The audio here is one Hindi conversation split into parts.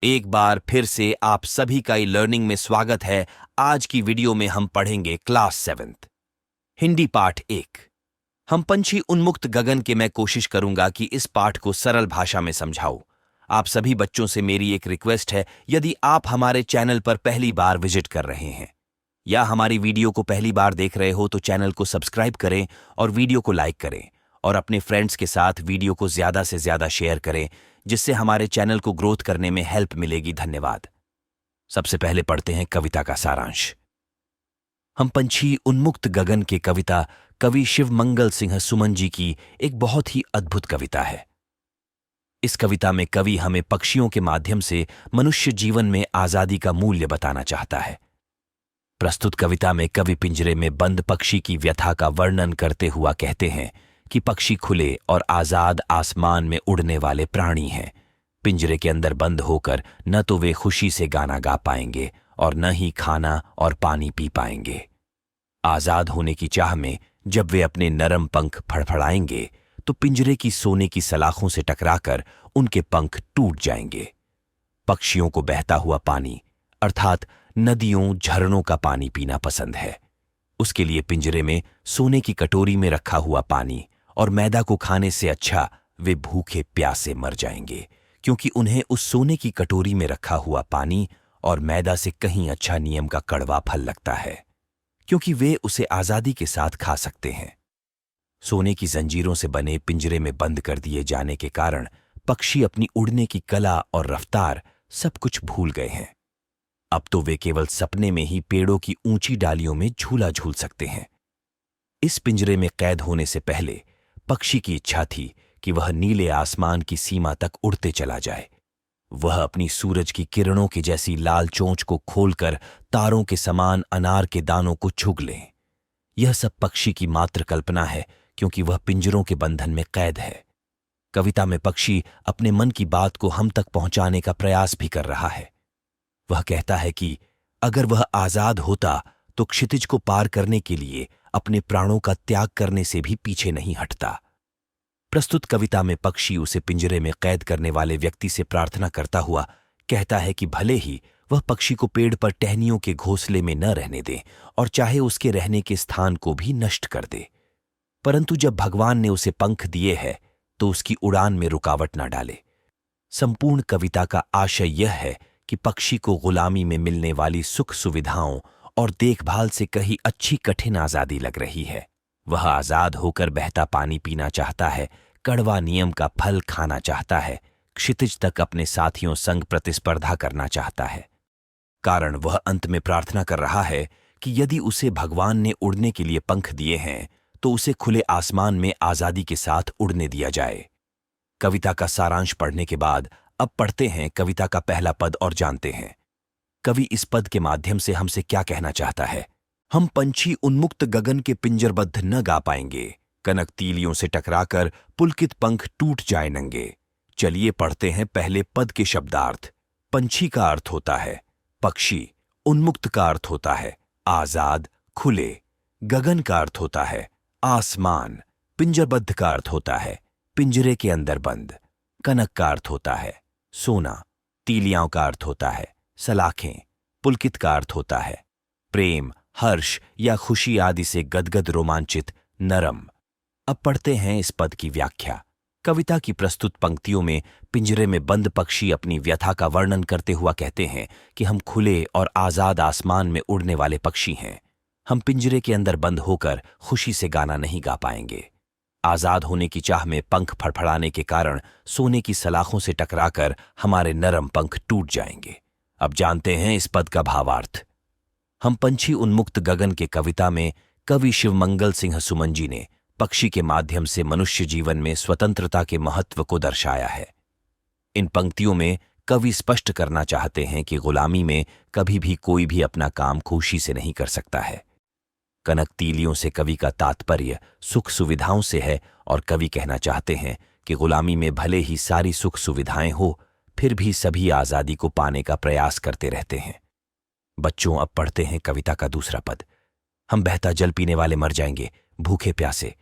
एक बार फिर से आप सभी का ई लर्निंग में स्वागत है। आज की वीडियो में हम पढ़ेंगे क्लास 7th हिंदी पाठ 1। हम पंछी उन्मुक्त गगन के मैं कोशिश करूंगा कि इस पाठ को सरल भाषा में समझाऊं। आप सभी बच्चों से मेरी एक रिक्वेस्ट है, यदि आप हमारे चैनल पर पहली बार विजिट कर रहे हैं या हमारी वीडियो को पहली बार देख रहे हो तो चैनल को सब्सक्राइब करें और वीडियो को लाइक करें और अपने फ्रेंड्स के साथ वीडियो को ज्यादा से ज्यादा शेयर करें, जिससे हमारे चैनल को ग्रोथ करने में हेल्प मिलेगी। धन्यवाद। सबसे पहले पढ़ते हैं कविता का सारांश। हम पंछी उन्मुक्त गगन के कविता कवि शिवमंगल सिंह सुमन जी की एक बहुत ही अद्भुत कविता है। इस कविता में कवि हमें पक्षियों के माध्यम से मनुष्य जीवन में आजादी का मूल्य बताना चाहता है। प्रस्तुत कविता में कवि पिंजरे में बंद पक्षी की व्यथा का वर्णन करते हुआ कहते हैं कि पक्षी खुले और आजाद आसमान में उड़ने वाले प्राणी हैं। पिंजरे के अंदर बंद होकर न तो वे खुशी से गाना गा पाएंगे और न ही खाना और पानी पी पाएंगे। आजाद होने की चाह में जब वे अपने नरम पंख फड़फड़ाएंगे तो पिंजरे की सोने की सलाखों से टकराकर उनके पंख टूट जाएंगे। पक्षियों को बहता हुआ पानी अर्थात नदियों झरनों का पानी पीना पसंद है। उसके लिए पिंजरे में सोने की कटोरी में रखा हुआ पानी और मैदा को खाने से अच्छा वे भूखे प्यासे मर जाएंगे, क्योंकि उन्हें उस सोने की कटोरी में रखा हुआ पानी और मैदा से कहीं अच्छा नीम का कड़वा फल लगता है, क्योंकि वे उसे आजादी के साथ खा सकते हैं। सोने की जंजीरों से बने पिंजरे में बंद कर दिए जाने के कारण पक्षी अपनी उड़ने की कला और रफ्तार सब कुछ भूल गए हैं। अब तो वे केवल सपने में ही पेड़ों की ऊंची डालियों में झूला झूल सकते हैं। इस पिंजरे में कैद होने से पहले पक्षी की इच्छा थी कि वह नीले आसमान की सीमा तक उड़ते चला जाए। वह अपनी सूरज की किरणों की जैसी लाल चोंच को खोलकर तारों के समान अनार के दानों को छुग ले। यह सब पक्षी की मात्र कल्पना है, क्योंकि वह पिंजरों के बंधन में कैद है। कविता में पक्षी अपने मन की बात को हम तक पहुंचाने का प्रयास भी कर रहा है। वह कहता है कि अगर वह आजाद होता तो क्षितिज को पार करने के लिए अपने प्राणों का त्याग करने से भी पीछे नहीं हटता। प्रस्तुत कविता में पक्षी उसे पिंजरे में कैद करने वाले व्यक्ति से प्रार्थना करता हुआ कहता है कि भले ही वह पक्षी को पेड़ पर टहनियों के घोंसले में न रहने दे और चाहे उसके रहने के स्थान को भी नष्ट कर दे, परंतु जब भगवान ने उसे पंख दिए हैं तो उसकी उड़ान में रुकावट न डाले। संपूर्ण कविता का आशय यह है कि पक्षी को गुलामी में मिलने वाली सुख सुविधाओं और देखभाल से कहीं अच्छी कठिन आजादी लग रही है। वह आजाद होकर बहता पानी पीना चाहता है, कड़वा नियम का फल खाना चाहता है, क्षितिज तक अपने साथियों संग प्रतिस्पर्धा करना चाहता है। कारण वह अंत में प्रार्थना कर रहा है कि यदि उसे भगवान ने उड़ने के लिए पंख दिए हैं तो उसे खुले आसमान में आजादी के साथ उड़ने दिया जाए। कविता का सारांश पढ़ने के बाद अब पढ़ते हैं कविता का पहला पद और जानते हैं कवि इस पद के माध्यम से हमसे क्या कहना चाहता है। हम पंछी उन्मुक्त गगन के पिंजरबद्ध न गा पाएंगे, कनक तीलियों से टकराकर पुलकित पंख टूट जाए नंगे। चलिए पढ़ते हैं पहले पद के शब्दार्थ। पंछी का अर्थ होता है पक्षी, उन्मुक्त का अर्थ होता है आजाद खुले, गगन का अर्थ होता है आसमान, पिंजरबद्ध का अर्थ होता है पिंजरे के अंदर बंद, कनक का अर्थ होता है सोना, तीलियाओं का अर्थ होता है सलाखें, पुलकित का अर्थ होता है प्रेम, हर्ष या खुशी आदि से गदगद रोमांचित नरम। अब पढ़ते हैं इस पद की व्याख्या। कविता की प्रस्तुत पंक्तियों में पिंजरे में बंद पक्षी अपनी व्यथा का वर्णन करते हुआ कहते हैं कि हम खुले और आजाद आसमान में उड़ने वाले पक्षी हैं। हम पिंजरे के अंदर बंद होकर खुशी से गाना नहीं गा पाएंगे। आजाद होने की चाह में पंख फड़फड़ाने के कारण सोने की सलाखों से टकराकर हमारे नरम पंख टूट जाएंगे। अब जानते हैं इस पद का भावार्थ। हम पंछी उन्मुक्त गगन के कविता में कवि शिवमंगल सिंह सुमन जी ने पक्षी के माध्यम से मनुष्य जीवन में स्वतंत्रता के महत्व को दर्शाया है। इन पंक्तियों में कवि स्पष्ट करना चाहते हैं कि गुलामी में कभी भी कोई भी अपना काम खुशी से नहीं कर सकता है। कनक तीलियों से कवि का तात्पर्य सुख सुविधाओं से है और कवि कहना चाहते हैं कि गुलामी में भले ही सारी सुख सुविधाएं हो, फिर भी सभी आजादी को पाने का प्रयास करते रहते हैं। बच्चों, अब पढ़ते हैं कविता का दूसरा पद। हम बहता जल पीने वाले मर जाएंगे भूखे प्यासे,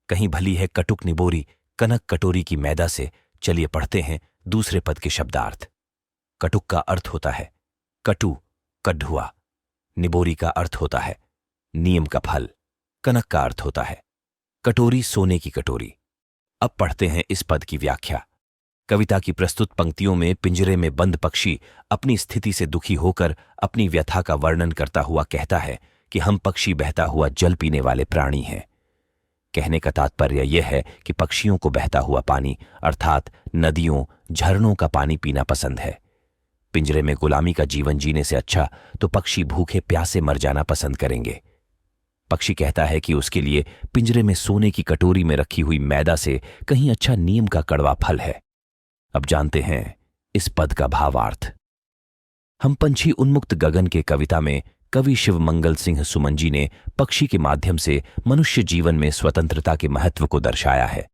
कहीं भली है कटुक निबोरी कनक कटोरी की मैदा से। चलिए पढ़ते हैं दूसरे पद के शब्दार्थ। कटुक का अर्थ होता है कटु, कढ़ुआ। निबोरी का अर्थ होता है नीम का फल। कनक का अर्थ होता है कटोरी, सोने की कटोरी। अब पढ़ते हैं इस पद की व्याख्या। कविता की प्रस्तुत पंक्तियों में पिंजरे में बंद पक्षी अपनी स्थिति से दुखी होकर अपनी व्यथा का वर्णन करता हुआ कहता है कि हम पक्षी बहता हुआ जल पीने वाले प्राणी हैं। कहने का तात्पर्य यह है कि पक्षियों को बहता हुआ पानी अर्थात नदियों, झरनों का पानी पीना पसंद है। पिंजरे में गुलामी का जीवन जीने से अच्छा तो पक्षी भूखे प्यासे मर जाना पसंद करेंगे। पक्षी कहता है कि उसके लिए पिंजरे में सोने की कटोरी में रखी हुई मैदा से कहीं अच्छा नीम का कड़वा फल है। अब जानते हैं इस पद का भावार्थ। हम पंछी उन्मुक्त गगन के कविता में कवि शिवमंगल सिंह सुमन जी ने पक्षी के माध्यम से मनुष्य जीवन में स्वतंत्रता के महत्व को दर्शाया है।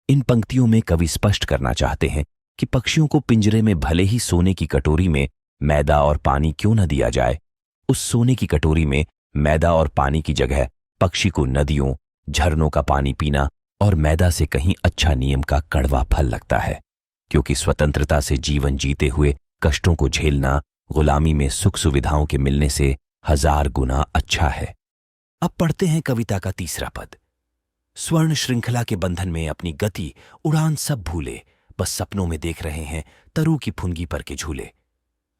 इन पंक्तियों में कवि स्पष्ट करना चाहते हैं कि पक्षियों को पिंजरे में भले ही सोने की कटोरी में मैदा और पानी क्यों न दिया जाए, उस सोने की कटोरी में मैदा और पानी की जगह पक्षी को नदियों, झरनों का पानी पीना और मैदा से कहीं अच्छा नीम का कड़वा फल लगता है, क्योंकि स्वतंत्रता से जीवन जीते हुए कष्टों को झेलना गुलामी में सुख सुविधाओं के मिलने से 1000 गुना अच्छा है। अब पढ़ते हैं कविता का तीसरा पद। स्वर्ण श्रृंखला के बंधन में अपनी गति उड़ान सब भूले, बस सपनों में देख रहे हैं तरु की फुनगी पर के झूले।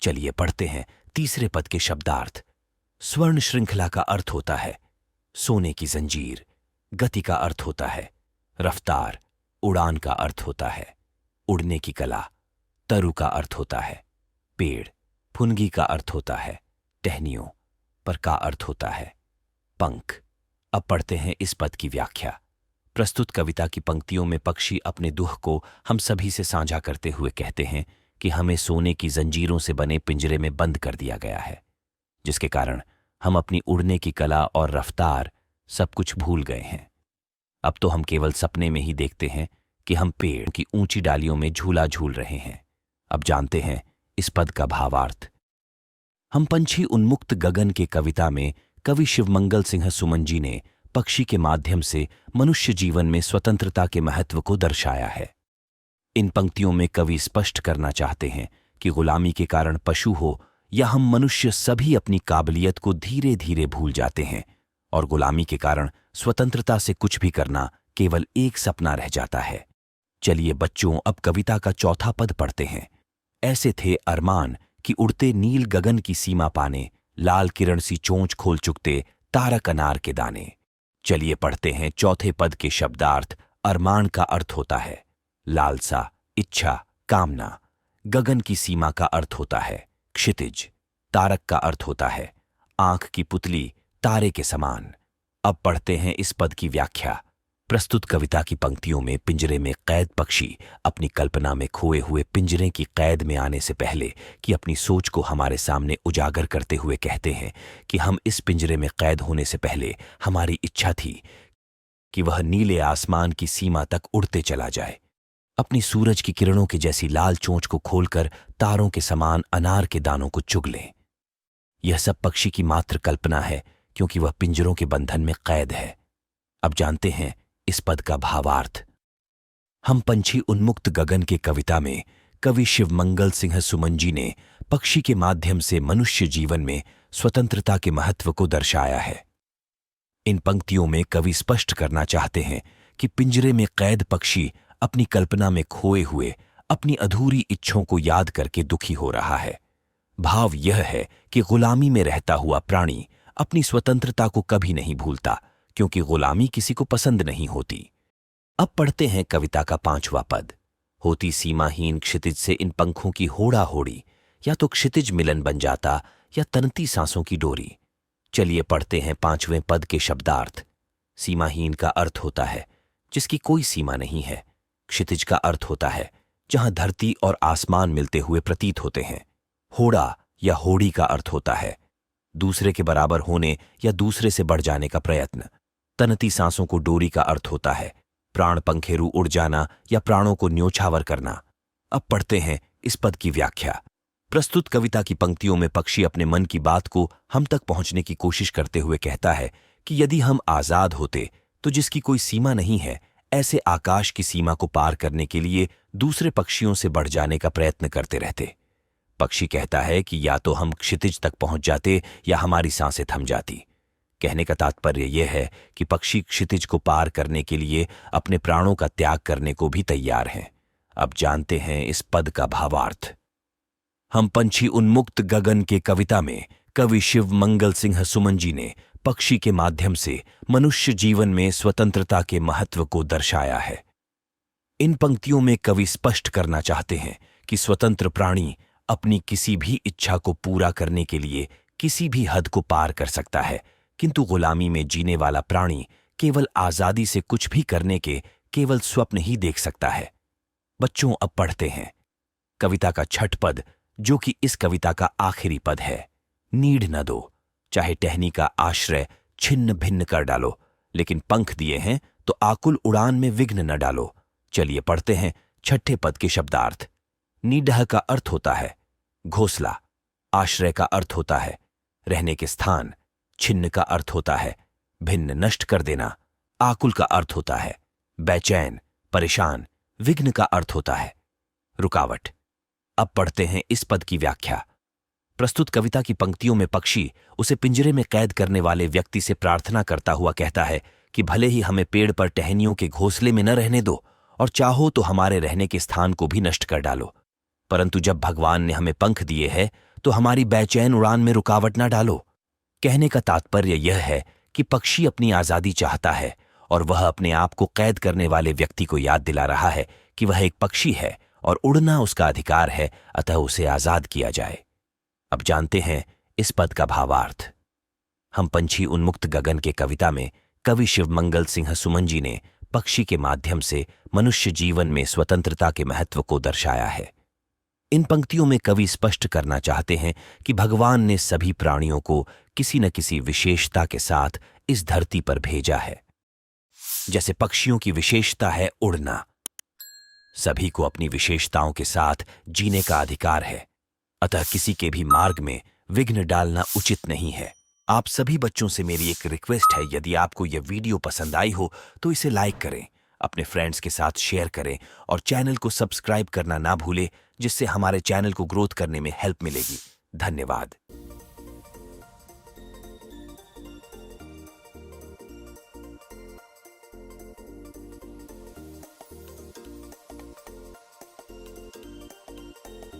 चलिए पढ़ते हैं तीसरे पद के शब्दार्थ। स्वर्ण श्रृंखला का अर्थ होता है सोने की जंजीर। गति का अर्थ होता है रफ्तार। उड़ान का अर्थ होता है उड़ने की कला। तरु का अर्थ होता है पेड़। फुनगी का अर्थ होता है टहनियों। पर का अर्थ होता है पंख। अब पढ़ते हैं इस पद की व्याख्या। प्रस्तुत कविता की पंक्तियों में पक्षी अपने दुख को हम सभी से साझा करते हुए कहते हैं कि हमें सोने की जंजीरों से बने पिंजरे में बंद कर दिया गया है, जिसके कारण हम अपनी उड़ने की कला और रफ्तार सब कुछ भूल गए हैं। अब तो हम केवल सपने में ही देखते हैं कि हम पेड़ की ऊंची डालियों में झूला झूल रहे हैं। अब जानते हैं इस पद का भावार्थ। हम पंछी उन्मुक्त गगन के कविता में कवि शिवमंगल सिंह सुमन जी ने पक्षी के माध्यम से मनुष्य जीवन में स्वतंत्रता के महत्व को दर्शाया है। इन पंक्तियों में कवि स्पष्ट करना चाहते हैं कि गुलामी के कारण पशु हो या हम मनुष्य सभी अपनी काबिलियत को धीरे धीरे भूल जाते हैं और गुलामी के कारण स्वतंत्रता से कुछ भी करना केवल एक सपना रह जाता है। चलिए बच्चों, अब कविता का चौथा पद पढ़ते हैं। ऐसे थे अरमान कि उड़ते नील गगन की सीमा पाने, लाल किरण सी चोंच खोल चुकते तारक अनार के दाने। चलिए पढ़ते हैं चौथे पद के शब्दार्थ। अरमान का अर्थ होता है लालसा, इच्छा, कामना। गगन की सीमा का अर्थ होता है क्षितिज। तारक का अर्थ होता है आंख की पुतली, तारे के समान। अब पढ़ते हैं इस पद की व्याख्या। प्रस्तुत कविता की पंक्तियों में पिंजरे में कैद पक्षी अपनी कल्पना में खोए हुए पिंजरे की कैद में आने से पहले कि अपनी सोच को हमारे सामने उजागर करते हुए कहते हैं कि हम इस पिंजरे में कैद होने से पहले हमारी इच्छा थी कि वह नीले आसमान की सीमा तक उड़ते चला जाए, अपनी सूरज की किरणों की जैसी लाल चोंच को खोलकर तारों के समान अनार के दानों को चुग लें। यह सब पक्षी की मात्र कल्पना है, क्योंकि वह पिंजरों के बंधन में कैद है। अब जानते हैं इस पद का भावार्थ। हम पंछी उन्मुक्त गगन के कविता में कवि शिवमंगल सिंह सुमन जी ने पक्षी के माध्यम से मनुष्य जीवन में स्वतंत्रता के महत्व को दर्शाया है। इन पंक्तियों में कवि स्पष्ट करना चाहते हैं कि पिंजरे में कैद पक्षी अपनी कल्पना में खोए हुए अपनी अधूरी इच्छाओं को याद करके दुखी हो रहा है। भाव यह है कि गुलामी में रहता हुआ प्राणी अपनी स्वतंत्रता को कभी नहीं भूलता, क्योंकि गुलामी किसी को पसंद नहीं होती। अब पढ़ते हैं कविता का पांचवा पद। होती सीमाहीन क्षितिज से इन पंखों की होड़ा होड़ी, या तो क्षितिज मिलन बन जाता या तनती सांसों की डोरी। चलिए पढ़ते हैं पांचवें पद के शब्दार्थ। सीमाहीन का अर्थ होता है जिसकी कोई सीमा नहीं है। क्षितिज का अर्थ होता है जहां धरती और आसमान मिलते हुए प्रतीत होते हैं। होड़ा या होड़ी का अर्थ होता है दूसरे के बराबर होने या दूसरे से बढ़ जाने का प्रयत्न। तनती सांसों को डोरी का अर्थ होता है प्राण पंखेरु उड़ जाना या प्राणों को न्योछावर करना। अब पढ़ते हैं इस पद की व्याख्या। प्रस्तुत कविता की पंक्तियों में पक्षी अपने मन की बात को हम तक पहुंचने की कोशिश करते हुए कहता है कि यदि हम आजाद होते तो जिसकी कोई सीमा नहीं है, ऐसे आकाश की सीमा को पार करने के लिए दूसरे पक्षियों से बढ़ जाने का प्रयत्न करते रहते। पक्षी कहता है कि या तो हम क्षितिज तक पहुंच जाते या हमारी सांसें थम जाती। कहने का तात्पर्य यह है कि पक्षी क्षितिज को पार करने के लिए अपने प्राणों का त्याग करने को भी तैयार हैं। अब जानते हैं इस पद का भावार्थ। हम पंछी उन्मुक्त गगन के कविता में कवि शिव मंगल सिंह सुमन जी ने पक्षी के माध्यम से मनुष्य जीवन में स्वतंत्रता के महत्व को दर्शाया है। इन पंक्तियों में कवि स्पष्ट करना चाहते हैं कि स्वतंत्र प्राणी अपनी किसी भी इच्छा को पूरा करने के लिए किसी भी हद को पार कर सकता है, किंतु गुलामी में जीने वाला प्राणी केवल आजादी से कुछ भी करने के केवल स्वप्न ही देख सकता है। बच्चों, अब पढ़ते हैं कविता का छठ पद, जो कि इस कविता का आखिरी पद है। नीड न दो, चाहे टहनी का आश्रय छिन्न भिन्न कर डालो, लेकिन पंख दिए हैं तो आकुल उड़ान में विघ्न न डालो। चलिए पढ़ते हैं छठे पद के शब्दार्थ। नीडह का अर्थ होता है घोंसला, आश्रय का अर्थ होता है रहने के स्थान, छिन्न का अर्थ होता है भिन्न नष्ट कर देना, आकुल का अर्थ होता है बेचैन परेशान, विघ्न का अर्थ होता है रुकावट। अब पढ़ते हैं इस पद की व्याख्या। प्रस्तुत कविता की पंक्तियों में पक्षी उसे पिंजरे में कैद करने वाले व्यक्ति से प्रार्थना करता हुआ कहता है कि भले ही हमें पेड़ पर टहनियों के घोंसले में न रहने दो और चाहो तो हमारे रहने के स्थान को भी नष्ट कर डालो, परंतु जब भगवान ने हमें पंख दिए हैं तो हमारी बेचैन उड़ान में रुकावट न डालो। कहने का तात्पर्य यह है कि पक्षी अपनी आजादी चाहता है और वह अपने आप को कैद करने वाले व्यक्ति को याद दिला रहा है कि वह एक पक्षी है और उड़ना उसका अधिकार है, अतः उसे आजाद किया जाए। अब जानते हैं इस पद का भावार्थ। हम पंछी उन्मुक्त गगन के कविता में कवि शिव मंगल सिंह सुमन जी ने पक्षी के माध्यम से मनुष्य जीवन में स्वतंत्रता के महत्व को दर्शाया है। इन पंक्तियों में कवि स्पष्ट करना चाहते हैं कि भगवान ने सभी प्राणियों को किसी न किसी विशेषता के साथ इस धरती पर भेजा है। जैसे पक्षियों की विशेषता है उड़ना, सभी को अपनी विशेषताओं के साथ जीने का अधिकार है, अतः किसी के भी मार्ग में विघ्न डालना उचित नहीं है। आप सभी बच्चों से मेरी एक रिक्वेस्ट है, यदि आपको यह वीडियो पसंद आई हो तो इसे लाइक करें, अपने फ्रेंड्स के साथ शेयर करें और चैनल को सब्सक्राइब करना ना भूलें, जिससे हमारे चैनल को ग्रोथ करने में हेल्प मिलेगी। धन्यवाद।